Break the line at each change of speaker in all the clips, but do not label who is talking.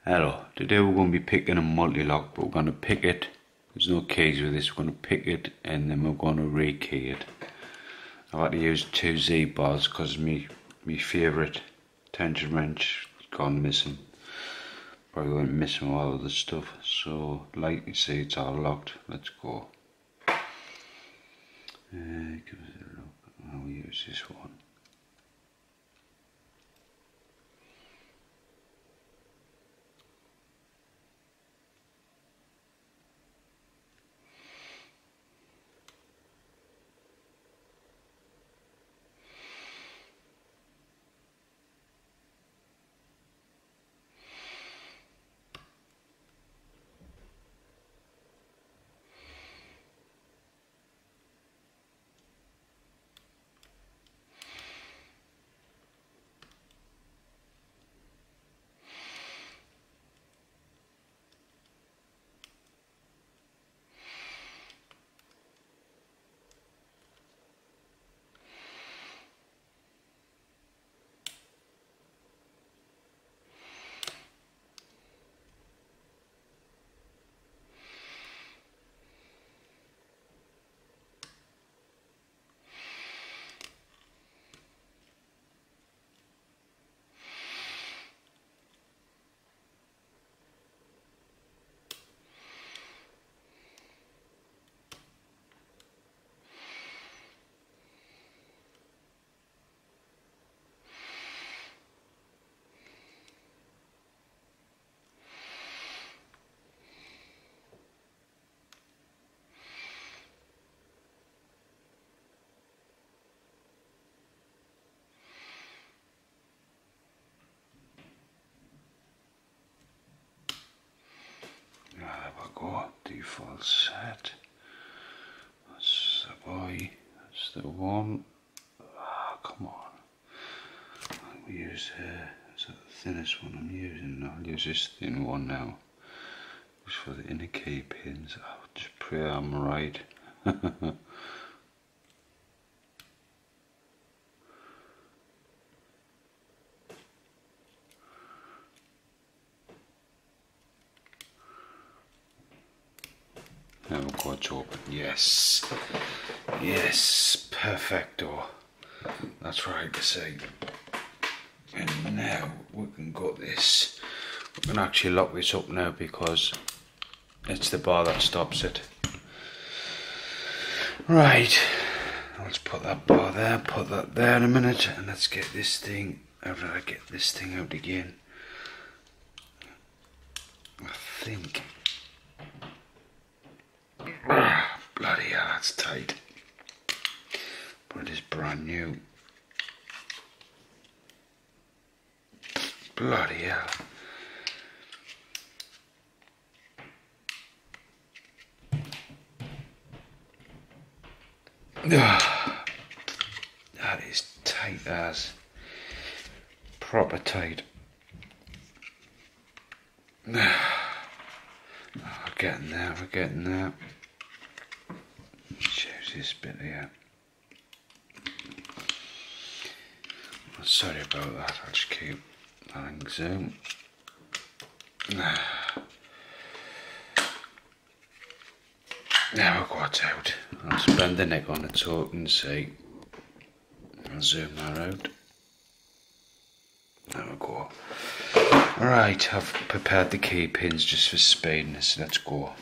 Hello, today we're going to be picking a multi-lock, but we're going to pick it, there's no keys with this, we're going to pick it and then we're going to re-key it. I've had to use 2 Z-bars because my favourite tension wrench has gone missing. Probably went missing with all of the stuff, so like you see it's all locked. Let's go. Give us a look. I'll use this one. There we go, default set. That's the boy, that's the one. Ah, come on. I'll use is that the thinnest one I'm using? I'll use this thin one now. Just for the inner key pins. I'll just pray I'm right. Now we've got to open. Yes. Yes. Perfecto. That's right to say. And now we can got this. We can actually lock this up now because it's the bar that stops it. Right. Let's put that bar there, put that there in a minute, and let's get this thing. How did I get this thing out again? I think. Bloody hell, that's tight. But it is brand new. Bloody hell. That is tight as. Proper tight. We're getting there, we're getting there. Choose this bit here. Sorry about that, I'll just keep adding zoom. Now we've got out. I'll just bend the neck on it so you can see. I'll zoom that out. There we go. Alright, I've prepared the key pins just for speediness. Let's go.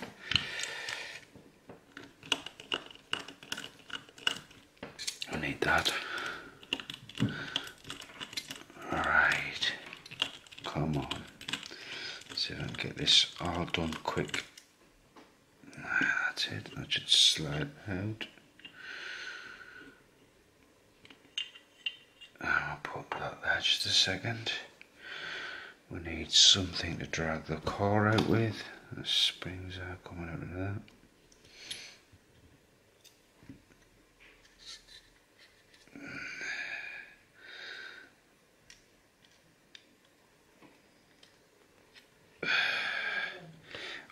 I need that. Alright. Come on. See if I can get this all done quick. That's it. That should slide out. I'll put that there just a second. We need something to drag the core out with. The springs are coming out of that.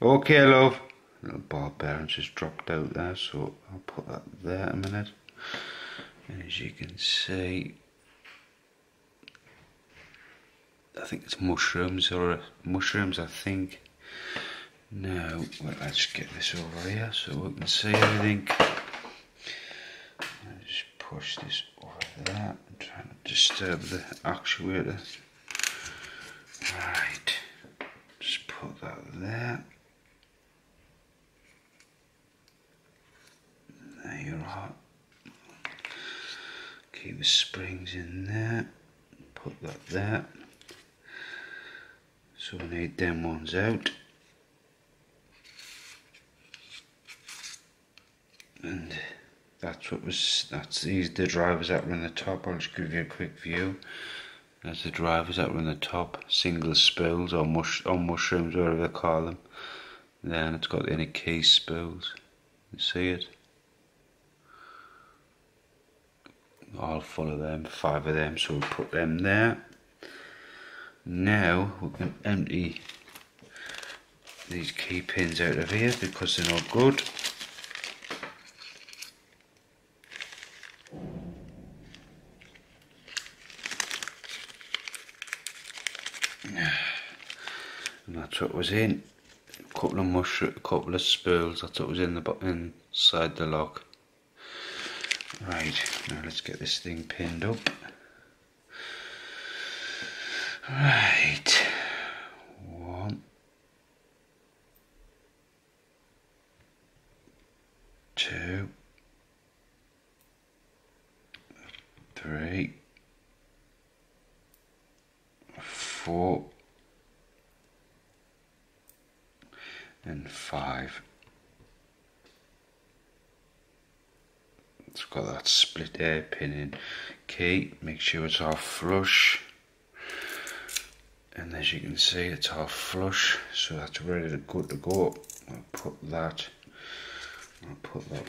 Okay, love. Little ball bearing just dropped out there, so I'll put that there in a minute. And as you can see, I think it's mushrooms I think. Now, well, let's get this over here so we can see everything. I'll just push this over there and try not to disturb the actuator. Right, just put that there. There you are. Keep the springs in there. Put that there. So we need them ones out. And that's these the drivers that were in the top. I'll just give you a quick view. That's the drivers that were in the top, single spools or mushrooms, whatever they call them. Then it's got any key spools. You see it? All full of them, 5 of them, so we'll put them there. Now we can empty these key pins out of here because they're not good. And that's what was in. A couple of spools. That's what was in the inside the lock. Right, now let's get this thing pinned up. Right, 1, 2, 3, 4, and 5. It's got that split air pin in. Key, make sure it's half flush. And as you can see, it's half flush, so that's ready to go. I'll put that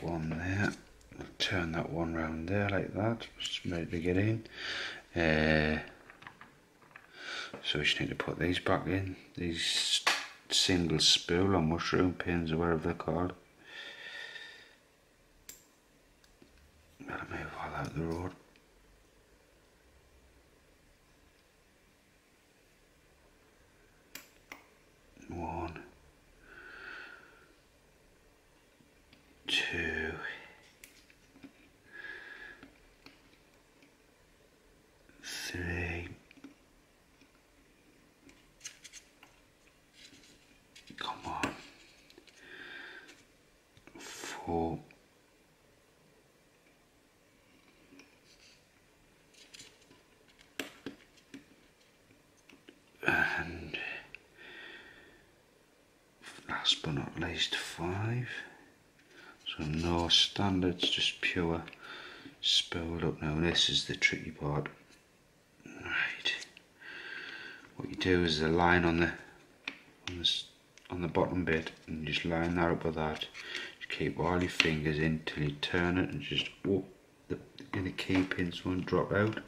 one there. I'll turn that one round there like that. It's ready to get in. So we just need to put these back in. These single spool or mushroom pins or whatever they're called. Gotta move all out the road. One, 2, 3. Come on. 4. And last but not least 5. So no standards, just pure spooled up. Now this is the tricky part. Right. What you do is the line on the bottom bit, and just line that up with that. Just keep all your fingers in till you turn it, and just the key pins won't drop out.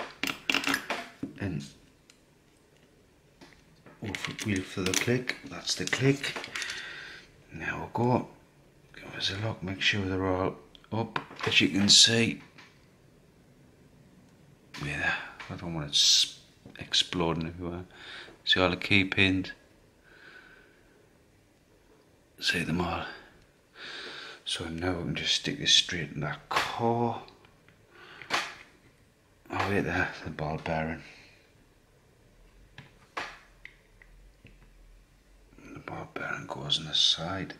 And wheel for the click. That's the click. Now we'll go. Give us a look. Make sure they're all up. As you can see. Yeah, I don't want it exploding everywhere. See all the key pins. See them all. So now we can just stick this straight in that core. Oh wait there, the ball bearing. The ball bearing goes on the side.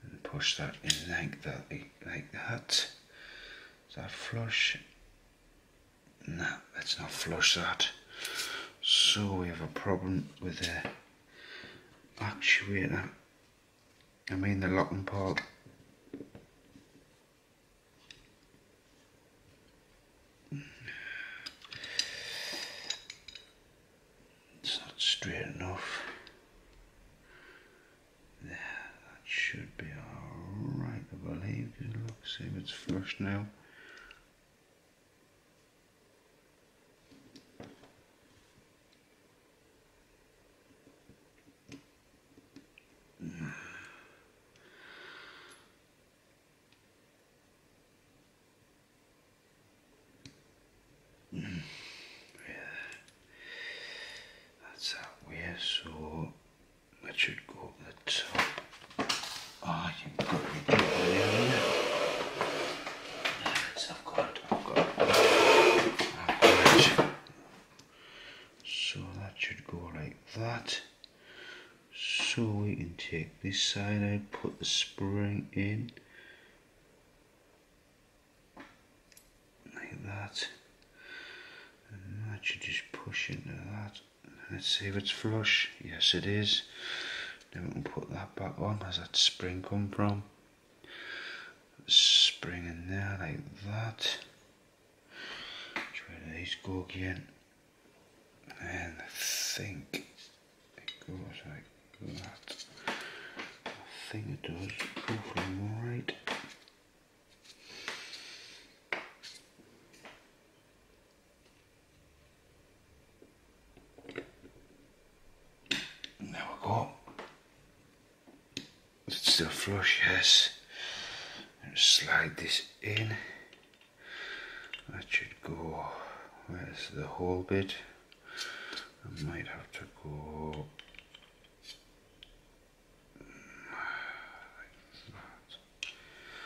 And push that in like that. Is that flush? No, let's not flush that. So we have a problem with the actuator. I mean the locking part. It's not straight enough. There, that should be alright, I believe. Look, see if it's flush now. that should go like that. So we can take this side out, put the spring in like that, and that should just push into that. Let's see if it's flush. Yes, it is. Then we can put that back on. Where's that spring come from? Spring in there like that. Where do these go again? And I think it goes like that. I think it does go from right. There we go. It's still flush, yes. And slide this in. That should go. Where's the hole bit? I might have to go like that.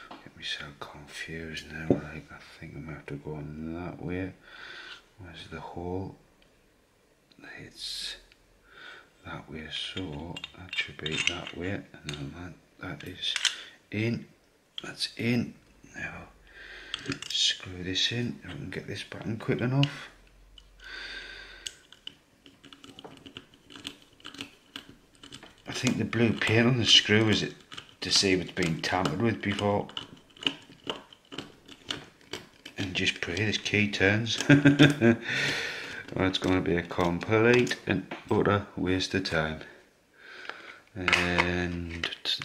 Get myself confused now. Like I think I might have to go on that way. Where's the hole? It's that way, so that should be that way, and then that is in. That's in. Now screw this in, and we can get this back in quick enough. I think the blue paint on the screw is to see if it's been tampered with before, and just pray this key turns. Well, it's going to be a complete and utter waste of time. And is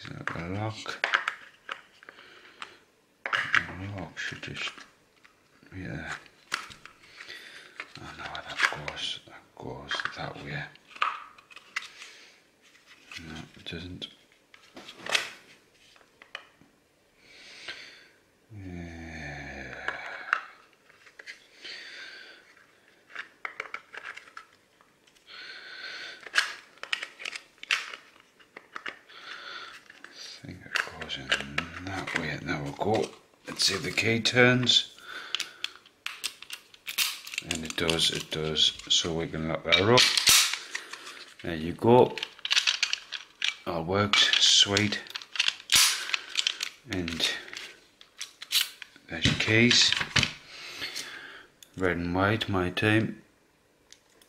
that the lock? The lock should just, yeah. I know how that goes. That goes that way. No, it doesn't. I think it goes in that way. There we go. Let's see if the key turns. And it does. So we can lock that up. There you go. All works, sweet. And there's your keys. Red and white, my team.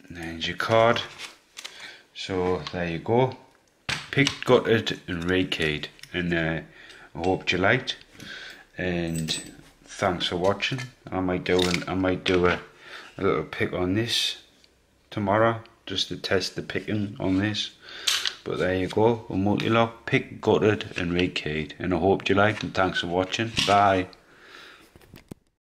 And there's your card. So there you go. Picked, gutted and rekeyed. And I hope you liked. And thanks for watching. I might do a little pick on this tomorrow, just to test the picking on this. But there you go, a multi-lock, picked, gutted and rekeyed. And I hope you liked, and thanks for watching. Bye.